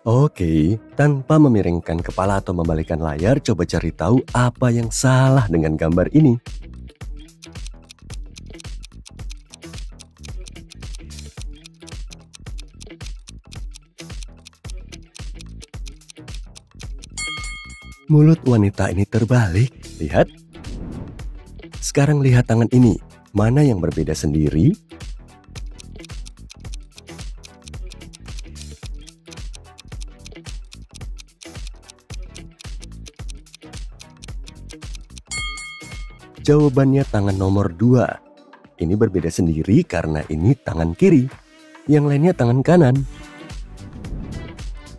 Oke, tanpa memiringkan kepala atau membalikkan layar, coba cari tahu apa yang salah dengan gambar ini. Mulut wanita ini terbalik, lihat. Sekarang lihat tangan ini, mana yang berbeda sendiri? Jawabannya tangan nomor 2. Ini berbeda sendiri karena ini tangan kiri, yang lainnya tangan kanan.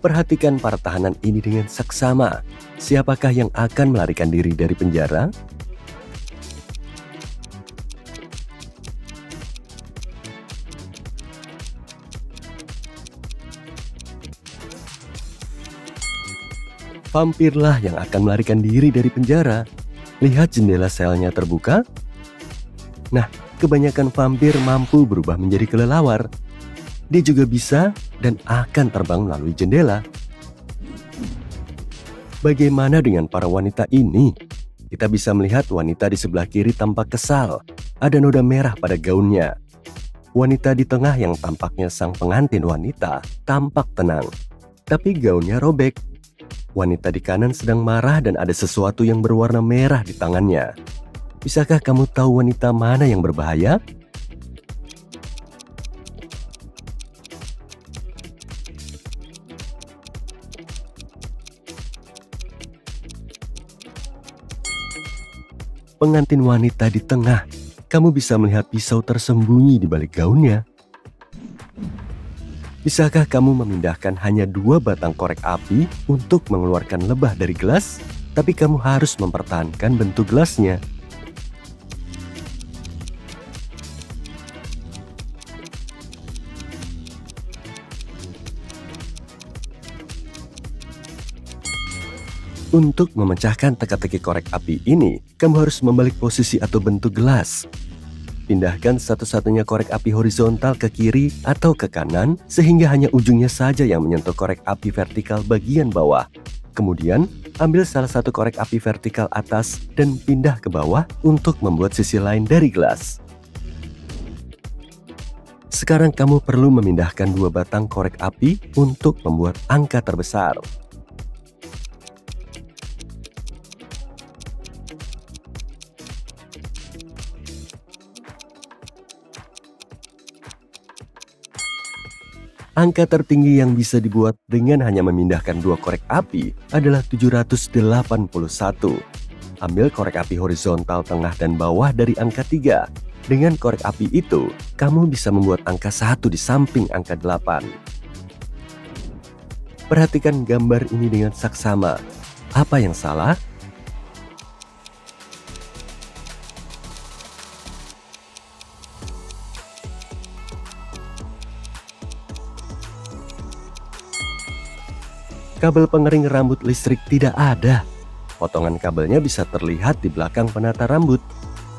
Perhatikan para tahanan ini dengan seksama. Siapakah yang akan melarikan diri dari penjara? Vampirlah yang akan melarikan diri dari penjara. Lihat jendela selnya terbuka. Nah, kebanyakan vampir mampu berubah menjadi kelelawar. Dia juga bisa dan akan terbang melalui jendela. Bagaimana dengan para wanita ini? Kita bisa melihat wanita di sebelah kiri tampak kesal. Ada noda merah pada gaunnya. Wanita di tengah yang tampaknya sang pengantin wanita tampak tenang. Tapi gaunnya robek. Wanita di kanan sedang marah dan ada sesuatu yang berwarna merah di tangannya. Bisakah kamu tahu wanita mana yang berbahaya? Pengantin wanita di tengah. Kamu bisa melihat pisau tersembunyi di balik gaunnya. Bisakah kamu memindahkan hanya 2 batang korek api untuk mengeluarkan lebah dari gelas? Tapi kamu harus mempertahankan bentuk gelasnya. Untuk memecahkan teka-teki korek api ini, kamu harus membalik posisi atau bentuk gelas. Pindahkan satu-satunya korek api horizontal ke kiri atau ke kanan, sehingga hanya ujungnya saja yang menyentuh korek api vertikal bagian bawah. Kemudian, ambil salah satu korek api vertikal atas dan pindah ke bawah untuk membuat sisi lain dari gelas. Sekarang kamu perlu memindahkan 2 batang korek api untuk membuat angka terbesar. Angka tertinggi yang bisa dibuat dengan hanya memindahkan 2 korek api adalah 781. Ambil korek api horizontal tengah dan bawah dari angka 3. Dengan korek api itu, kamu bisa membuat angka 1 di samping angka 8. Perhatikan gambar ini dengan saksama. Apa yang salah? Kabel pengering rambut listrik tidak ada. Potongan kabelnya bisa terlihat di belakang penata rambut,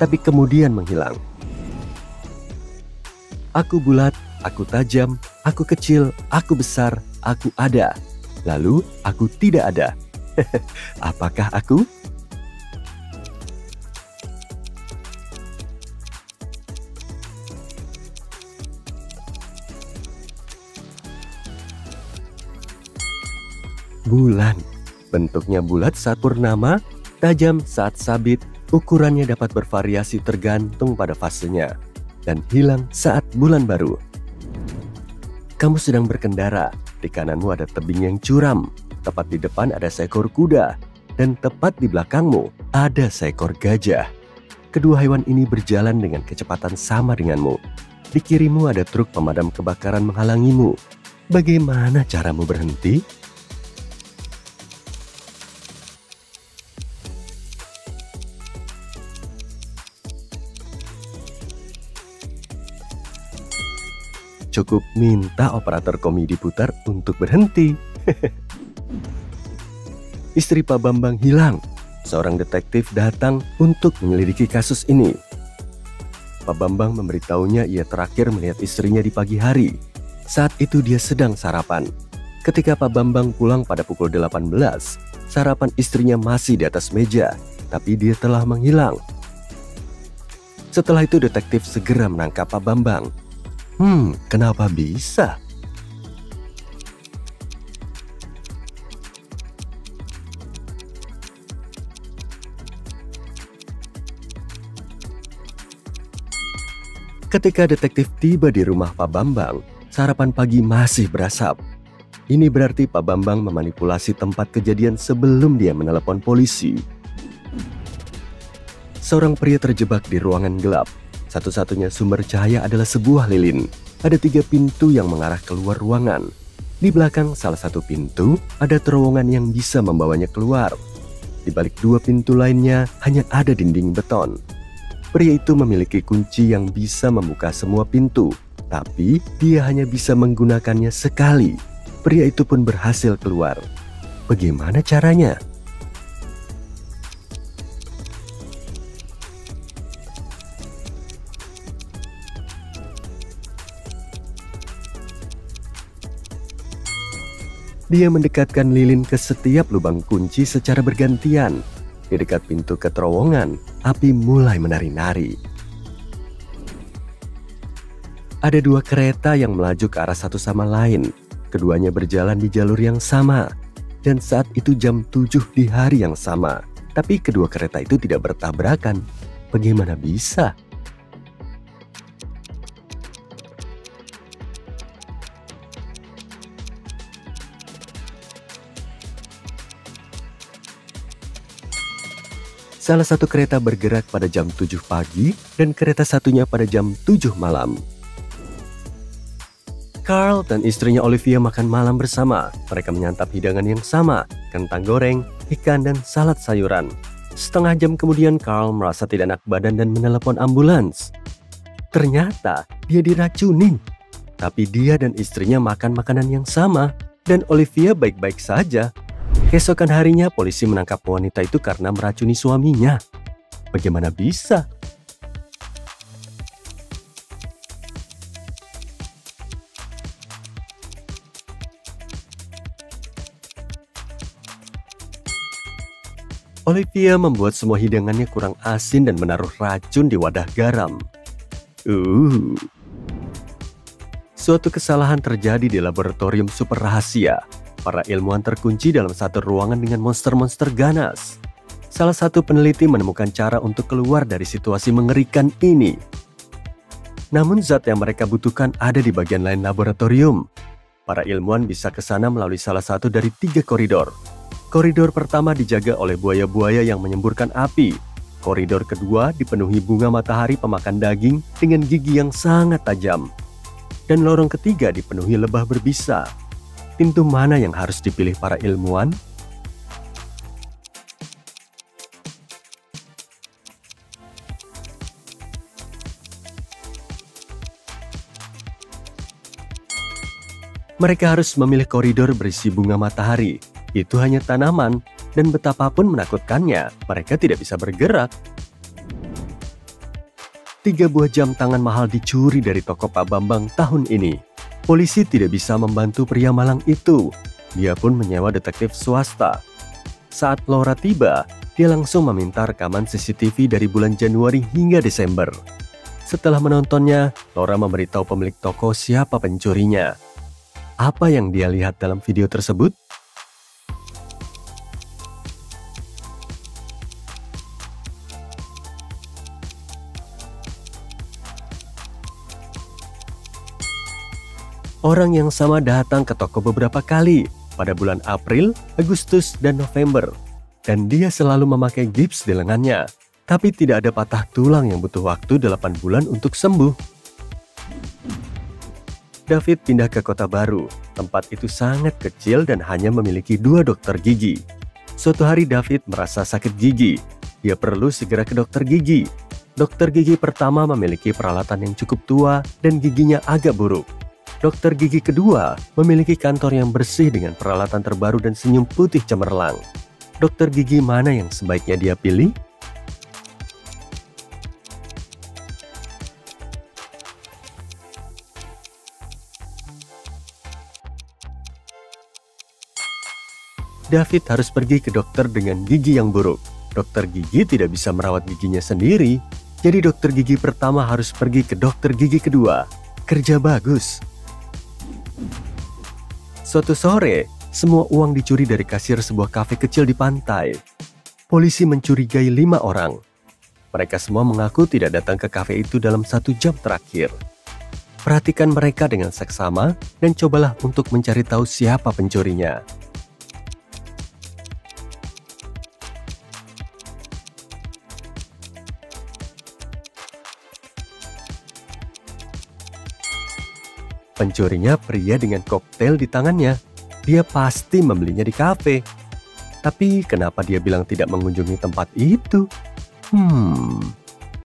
tapi kemudian menghilang. Aku bulat, aku tajam, aku kecil, aku besar, aku ada. Lalu aku tidak ada. Apakah aku? Bulan. Bentuknya bulat saat purnama, tajam saat sabit, ukurannya dapat bervariasi tergantung pada fasenya, dan hilang saat bulan baru. Kamu sedang berkendara, di kananmu ada tebing yang curam, tepat di depan ada seekor kuda, dan tepat di belakangmu ada seekor gajah. Kedua hewan ini berjalan dengan kecepatan sama denganmu. Di kirimu ada truk pemadam kebakaran menghalangimu. Bagaimana caramu berhenti? Cukup minta operator komedi putar untuk berhenti. Istri Pak Bambang hilang. Seorang detektif datang untuk menyelidiki kasus ini. Pak Bambang memberitahunya ia terakhir melihat istrinya di pagi hari. Saat itu dia sedang sarapan. Ketika Pak Bambang pulang pada pukul 18, sarapan istrinya masih di atas meja, tapi dia telah menghilang. Setelah itu detektif segera menangkap Pak Bambang. Kenapa bisa? Ketika detektif tiba di rumah Pak Bambang, sarapan pagi masih berasap. Ini berarti Pak Bambang memanipulasi tempat kejadian sebelum dia menelepon polisi. Seorang pria terjebak di ruangan gelap. Satu-satunya sumber cahaya adalah sebuah lilin. Ada 3 pintu yang mengarah keluar ruangan. Di belakang salah satu pintu, ada terowongan yang bisa membawanya keluar. Di balik 2 pintu lainnya, hanya ada dinding beton. Pria itu memiliki kunci yang bisa membuka semua pintu, tapi dia hanya bisa menggunakannya sekali. Pria itu pun berhasil keluar. Bagaimana caranya? Dia mendekatkan lilin ke setiap lubang kunci secara bergantian. Di dekat pintu ke terowongan, api mulai menari-nari. Ada 2 kereta yang melaju ke arah satu sama lain. Keduanya berjalan di jalur yang sama. Dan saat itu jam 7 di hari yang sama. Tapi kedua kereta itu tidak bertabrakan. Bagaimana bisa? Salah satu kereta bergerak pada jam 7 pagi dan kereta satunya pada jam 7 malam. Carl dan istrinya Olivia makan malam bersama. Mereka menyantap hidangan yang sama, kentang goreng, ikan, dan salad sayuran. Setengah jam kemudian Carl merasa tidak enak badan dan menelepon ambulans. Ternyata dia diracuni. Tapi dia dan istrinya makan makanan yang sama dan Olivia baik-baik saja. Keesokan harinya polisi menangkap wanita itu karena meracuni suaminya. Bagaimana bisa? Olivia membuat semua hidangannya kurang asin dan menaruh racun di wadah garam. Suatu kesalahan terjadi di laboratorium super rahasia. Para ilmuwan terkunci dalam satu ruangan dengan monster-monster ganas. Salah satu peneliti menemukan cara untuk keluar dari situasi mengerikan ini. Namun zat yang mereka butuhkan ada di bagian lain laboratorium. Para ilmuwan bisa ke sana melalui salah satu dari 3 koridor. Koridor pertama dijaga oleh buaya-buaya yang menyemburkan api. Koridor kedua dipenuhi bunga matahari pemakan daging dengan gigi yang sangat tajam. Dan lorong ketiga dipenuhi lebah berbisa. Pintu mana yang harus dipilih para ilmuwan? Mereka harus memilih koridor berisi bunga matahari. Itu hanya tanaman, dan betapapun menakutkannya, mereka tidak bisa bergerak. 3 buah jam tangan mahal dicuri dari toko Pak Bambang tahun ini. Polisi tidak bisa membantu pria malang itu. Dia pun menyewa detektif swasta. Saat Laura tiba, dia langsung meminta rekaman CCTV dari bulan Januari hingga Desember. Setelah menontonnya, Laura memberitahu pemilik toko siapa pencurinya. Apa yang dia lihat dalam video tersebut? Orang yang sama datang ke toko beberapa kali pada bulan April, Agustus, dan November. Dan dia selalu memakai gips di lengannya. Tapi tidak ada patah tulang yang butuh waktu 8 bulan untuk sembuh. David pindah ke kota baru. Tempat itu sangat kecil dan hanya memiliki 2 dokter gigi. Suatu hari David merasa sakit gigi. Dia perlu segera ke dokter gigi. Dokter gigi pertama memiliki peralatan yang cukup tua dan giginya agak buruk. Dokter gigi kedua memiliki kantor yang bersih dengan peralatan terbaru dan senyum putih cemerlang. Dokter gigi mana yang sebaiknya dia pilih? David harus pergi ke dokter dengan gigi yang buruk. Dokter gigi tidak bisa merawat giginya sendiri, jadi dokter gigi pertama harus pergi ke dokter gigi kedua. Kerja bagus. Suatu sore, semua uang dicuri dari kasir sebuah kafe kecil di pantai. Polisi mencurigai 5 orang. Mereka semua mengaku tidak datang ke kafe itu dalam 1 jam terakhir. Perhatikan mereka dengan seksama dan cobalah untuk mencari tahu siapa pencurinya. Pencurinya pria dengan koktail di tangannya. Dia pasti membelinya di kafe. Tapi kenapa dia bilang tidak mengunjungi tempat itu?